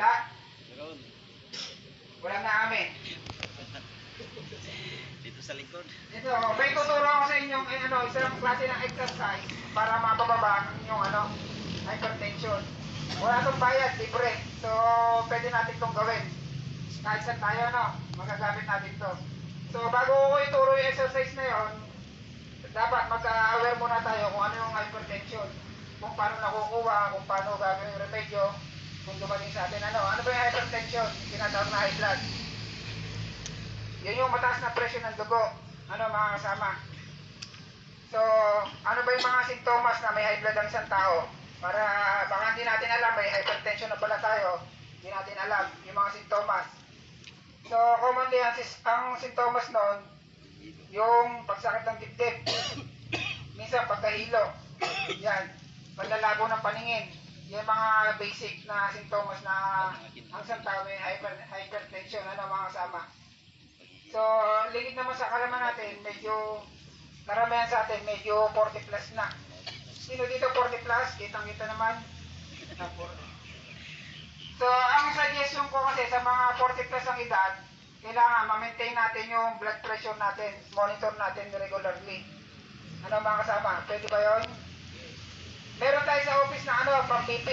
Wala? Meron. Walang naamin. Dito sa likod. Ito, may tuturo ako sa inyo isang klase ng exercise para mapababa ang inyong hypertension. Wala itong bayad, libre. So, pwede natin itong gawin. Kahit saan tayo, magagamit natin ito. So, bago ko ituro yung exercise na yon, dapat magka-aware muna tayo kung ano yung hypertension. Kung paano nakukuha, kung paano gagawin yung remedyo, kung dumating sa atin ano ba yung hypertension? Tinatawag na high blood. Yun yung mataas na presyo ng dugo. Mga kasama. So, ano ba yung mga sintomas na may high blood ang isang tao? Para baka hindi natin alam, may hypertension na pala tayo. Hindi natin alam yung mga sintomas. So, commonly ang sintomas noon, yung pagsakit ng dibdib. Minsan pagkahilo. Yan. Panlalabo ng paningin. Yung mga basic na sintomas na ang isang tao may hypertension. Mga kasama. So, ligid naman sa kalaman natin, karamihan sa atin, medyo 40 plus na. Sino dito 40 plus? Kitang-kita naman. So, ang suggestion ko kasi sa mga 40 plus ang edad, kailangan ma-maintain natin yung blood pressure natin, monitor natin regularly. Mga kasama? Pwede ba yun? Meron tayo sa office na pang-BP.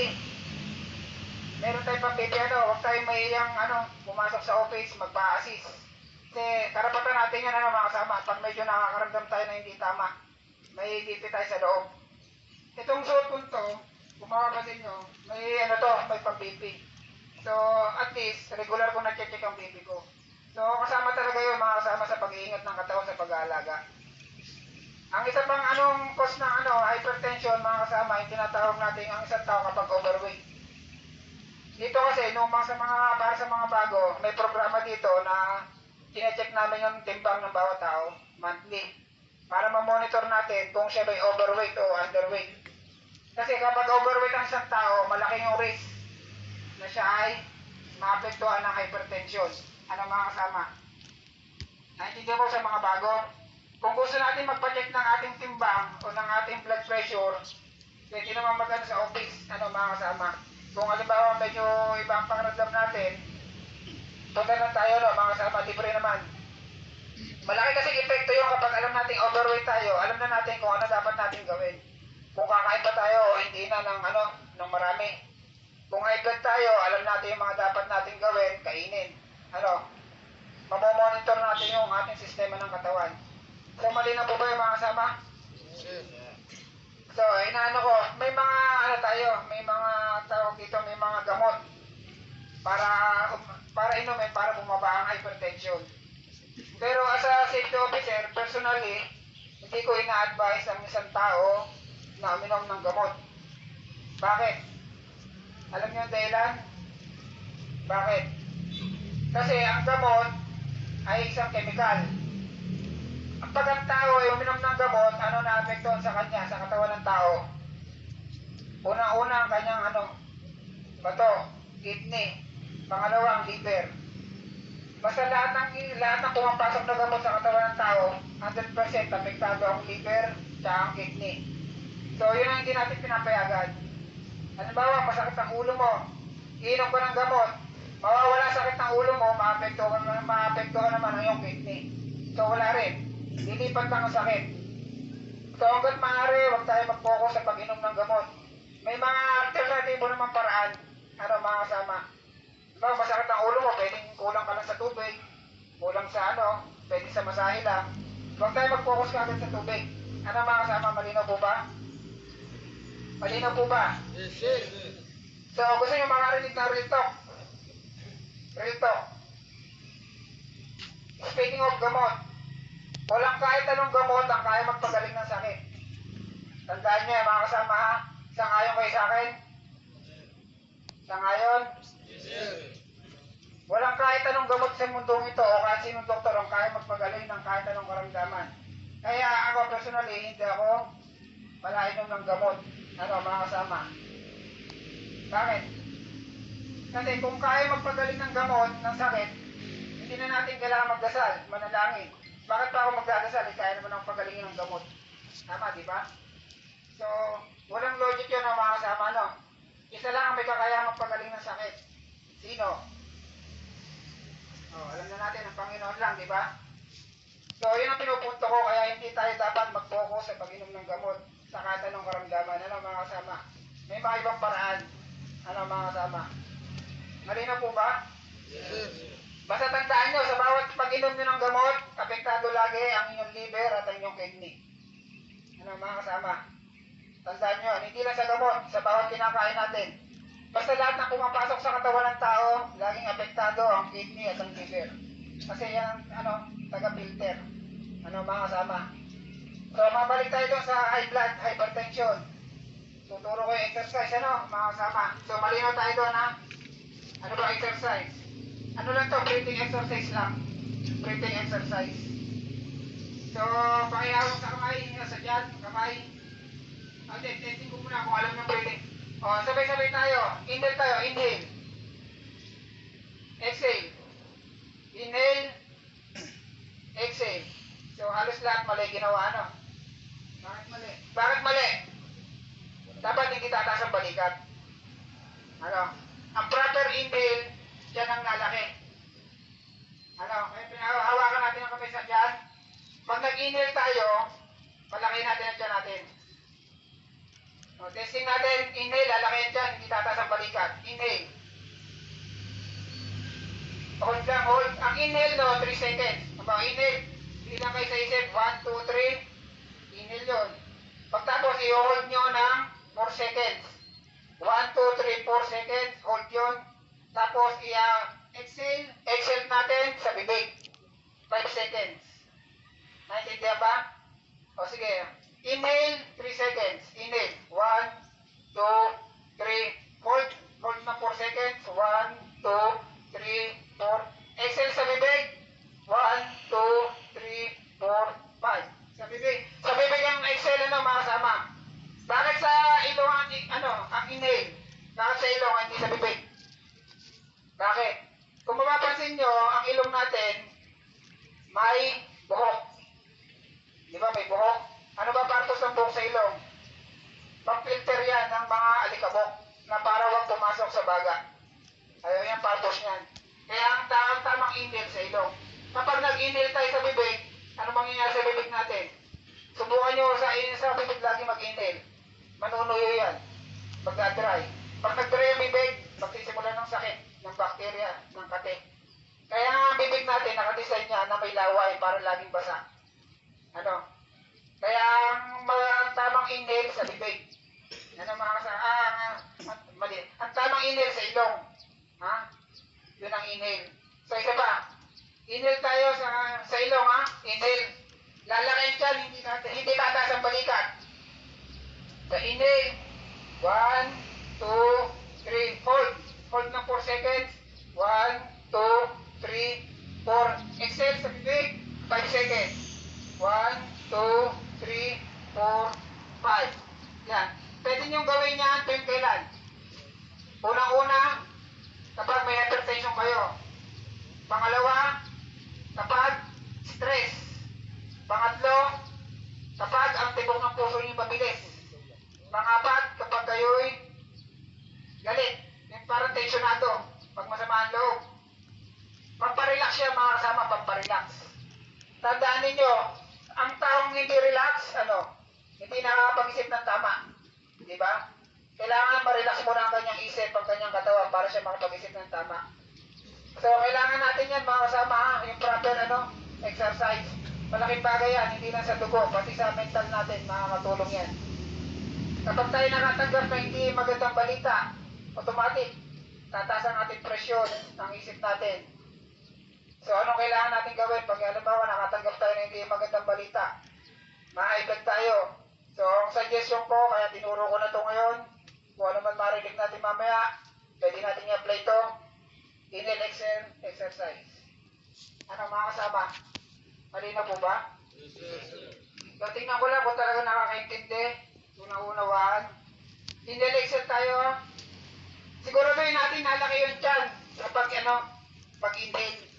Meron tayo pang-BP, huwag tayo mahiyang pumasok sa office, magpa-assist. Kasi karapatan natin yan, mga kasama. Pag medyo nakakaramdam tayo na hindi tama, may BP tayo sa loob. Itong suot ko to, kung makapasin nyo, may may pang-BP. So, at least, regular ko na-check ang BP ko. So, kasama talaga yun, mga kasama sa pag-iingat ng katawan sa pag-aalaga. Ang isa pang cause ng hypertension, mga kasama, yung tinatawag natin ang isang tao kapag overweight. Dito kasi, para sa mga bago, may programa dito na sinecheck namin yung timbang ng bawat tao, monthly. Para ma-monitor natin kung siya may overweight o underweight. Kasi kapag overweight ang isang tao, malaki yung risk na siya ay maapektuhan ng hypertension. Mga kasama? Naintindihan mo sa mga bago? Kung gusto natin magpa-check ng ating timbang o ng ating blood pressure, pwede naman sa office. Mga kasama? Kung halimbawa medyo iba ang pangaramdam natin, punta lang tayo, mga kasama, libre naman. Malaki kasi epekto yun kapag alam natin overweight tayo, alam na natin kung ano dapat natin gawin. Kung kakain pa tayo o hindi na ng marami. Kung high blood tayo, alam natin yung mga dapat natin gawin, kainin. Mamomonitor natin yung ating sistema ng katawan. So, malinaw po ba yung mga kasama? So, ko, may mga may mga tawag dito, may mga gamot para inumin, para bumaba ang hypertension. Pero as a safety officer, personally, hindi ko ina-advise ang isang tao na uminom ng gamot. Bakit? Alam niyo ang dahilan? Bakit? Kasi ang gamot ay isang chemical. Pag ang tao ay uminom ng gamot, na-apektuhan sa kanya, sa katawan ng tao? Unang-una ang kanyang bato, kidney. Pangalawa, ang liver. Basta lahat ng pumapasok na gamot sa katawan ng tao, 100% apektado ang liver at ang kidney. So, yun ang hindi natin pinapayagan. Halimbawa, masakit ang ulo mo, iinom ka ng gamot, mawawala sakit ng ulo mo, maapektuhan naman ang iyong kidney. So, wala rin. Lilipat lang ang sakit. So, hanggat maaari, huwag tayo mag-focus sa pag-inom ng gamot. May mga alternatibo naman paraan, mga kasama. Masakit ang ulo mo, pwedeng kulang ka lang sa tubig, kulang sa pwedeng sa masahe lang. Huwag tayo mag-focus ka agad sa tubig. Mga kasama, malinaw po ba? Malinaw po ba? Yes, sir. So, gusto nyo makarinig ng real talk? Real talk. Speaking of gamot, walang kahit anong gamot ang kaya magpagaling ng sakit. Tandaan nyo, mga kasama, ha? Sangayon kayo sa akin? Sangayon? Yes, sir. Walang kahit anong gamot sa mundong ito o kahit sinong doktor ang kaya magpagaling ng kahit anong karamdaman. Kaya ako personally, hindi ako palainom ng gamot. Mga kasama? Bakit? Kasi kung kaya magpagaling ng gamot ng sakit, hindi na natin kailangan magdasal, manalangin. Bakit pa ako magdadasal? Kaya naman ang pagalingin ng gamot. Tama, di ba? So, walang logic yun, mga kasama, Isa lang ang may kakaya magpagaling ng sakit. Sino? Oh, alam na natin, ang Panginoon lang, di ba? So, yun ang pinupunto ko, kaya hindi tayo dapat mag-focus sa pag-inom ng gamot sa kahit anong karamdaman. Ano mga kasama? May mga ibang paraan. Ano mga kasama? Malinaw po ba? Yes. Basta tandaan nyo, sa bawat pag-inom nyo ng gamot, apektado lagi ang inyong liver at ang inyong kidney. Ano mga kasama? Tandaan nyo, hindi lang sa gamot, sa bawat kinakain natin. Basta lahat na pumapasok sa katawan ng tao, laging apektado ang kidney at ang liver. Kasi yan, taga-filter. Ano mga kasama? So, mabalik tayo doon sa high blood, hypertension. Tuturo ko yung exercise, mga kasama? So, malinaw tayo doon, ha? Ano ba exercise? Ano lang to? Breathing exercise lang. Breathing exercise. So, pakihawak sa kamay, sa dyan, kamay. Okay, testing ko muna kung alam ng breathing. O, sabay-sabay tayo. Inhale tayo, inhale. Exhale. Inhale. Exhale. So, halos lahat mali ginawa, Bakit mali? Bakit mali? Dapat hindi tataas ang balikat. Ang proper inhale, dyan ang lalaki. Kaya pinahawakan natin ang kamay sa dyan. Pag nag-inhale tayo, malaki natin ang dyan natin. O, testing natin, inhale, lalaki yan dyan, hindi tataas ang balikat. Inhale. Hold lang, hold. Ang inhale, 3 seconds. Ang inhale, hindi lang kayo sa isip, 1, 2, 3. Inhale yun. Pagtapos, i-hold nyo ng 4 seconds. 1, 2, 3, 4 seconds, hold yun. Tapos, exhale. Exhale natin sa bibig. 5 seconds. Naintindihan ba? O sige. Inhale, 3 seconds. Inhale. 1, 2, 3. Hold. Hold ng 4 seconds. 1, 2, 3, 4. Exhale sa bibig. 1, 2, 3, 4, 5. Sa bibig. Sa bibig ang exhale, mga kasama. Bakit sa ilong ang inhale? Bakit sa ilong, hindi sa bibig? Bakit? Kung mapapansin nyo, ang ilong natin may buhok. Di ba may buhok? Ano ba purpose ng buhok sa ilong? Pang-filter yan ng mga alikabok na para wag pumasok sa baga. Ayaw yung purpose niyan. Kaya ang tamang inhale sa ilong. Kapag nag-inhale tayo sa bibig, ano mangyayari sa bibig natin? Subukan nyo sa bibig lagi mag-inhale. Manunuyo yan. Magdadry. Pag nag-dry ang bibig, magsisimula ng sakit, ng bakterya, ng kate. Kaya nga ang bibig natin, nakadesign niya na may laway para laging basa. Kaya ang tamang inhale sa bibig. Mali. Ang tamang inhale sa ilong. Yun ang inhale. So isa pa. Inhale tayo sa ilong, Inhale. Lalakayin dyan, hindi tataas ang balikat. So inhale. 1, 2, 3. Hold. Hold ng 4 seconds. 1, 2, 3, 4. Exhale sa bibig. 5 seconds. 1, 2, 3, 4, 5. Yan. Pwede nyo gawin yan tuwing kailan. Unang-una, kapag may hypertension kayo. Pangalawa, kapag stress. Pangatlo, kapag ang tibok ng puso nyo mabilis. Pangapat, kapag kayo'y galit. Yung parang tensionado. Pag masama ang loob. Pamparelax siya, mga kasama, pamparelax. Tandaan ninyo, ang taong hindi relax, hindi nakakapag-isip ng tama. Di ba? Kailangan ma-relax muna ang kanyang isip, ang kanyang katawan para siya makapag-isip ng tama. So, kailangan natin yan, mga kasama, yung proper, exercise. Malaking bagay yan, hindi lang sa dugo, pati sa mental natin, makakatulong yan. Kapag tayo nakatanggap na hindi magandang balita, automatic, tataas ang ating presyon ng isip natin. So, anong kailangan natin gawin? Pag halimbawa nakatanggap tayo ng hindi magandang balita, ma-high tayo. So, ang suggestion ko, kaya tinuro ko na ito ngayon, kung ano man marinig natin mamaya, pwede natin i-apply ito. Inhale, exhale, exercise. Mga kasama? Malinaw po ba? So, tingnan ko lang kung talaga nakakaintindi, unang-unawaan. Inhale, exhale tayo. Siguraduhin natin nalaki yung tiyan kapag pag-inhale.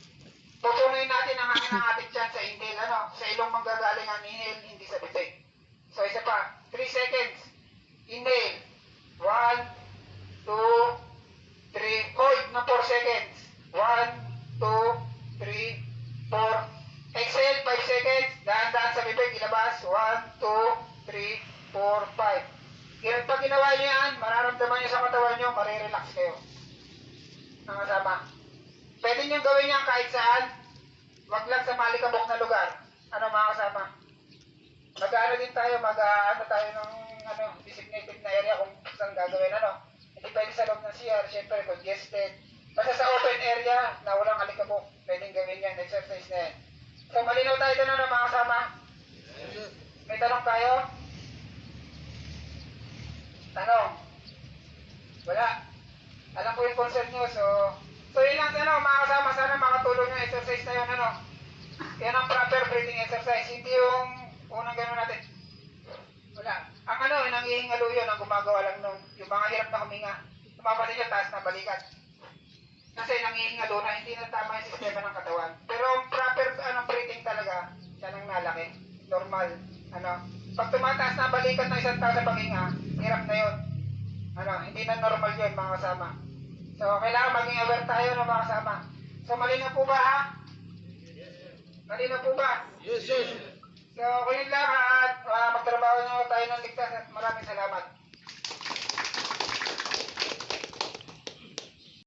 Pupunuin natin ang hangin ng ating tiyan sa inhale. Sa ilong manggagaling ang inhale, hindi sa bibig. So, isa pa. 3 seconds. Inhale. 1, 2, 3. Hold ng 4 seconds. 1, 2, 3, 4. Exhale, 5 seconds. Dahan-dahan sa bibig, ilabas. 1, 2, 3, 4, 5. Pag ginawa nyo yan, mararamdaman nyo sa katawan nyo, marirelax kayo. Mga kasama. Pwede nyo gawin yan kahit saan. Wag lang sa malikabok na lugar. Ano mga kasama? Mag-ano din tayo, mag-ano tayo ng designated na area kung saan gagawin Hindi pwede sa loob ng CR, syempre congested. Basta sa open area na walang alikabok, pwedeng gawin yan, exercise na yan. So malinaw tayo doon mga kasama? May tanong tayo? Tanong? Wala. Alam ko yung concern nyo, so yun lang mga kasama, sana makatulong yung exercise na yun Yan ang proper breathing exercise, hindi yung unang gano'n natin. Wala. Ang nangihingalo yun, ang gumagawa lang nun. Yung mga hirap na huminga. Tumapasin nyo, taas na balikat. Kasi nangihingalo na, hindi na tama yung sistema ng katawan. Pero ang proper breathing talaga, yan ang nalaki. Normal. Pag tumataas na balikat ng isang tao sa paghinga, hirap na yun. Hindi na normal yun mga kasama. So, kailangan maging aware tayo mga kasama. So, malinaw po ba ha? Malinaw po ba? Yes, yes. So, kung yun lang at magtrabaho nyo tayo ng ligtas at maraming salamat.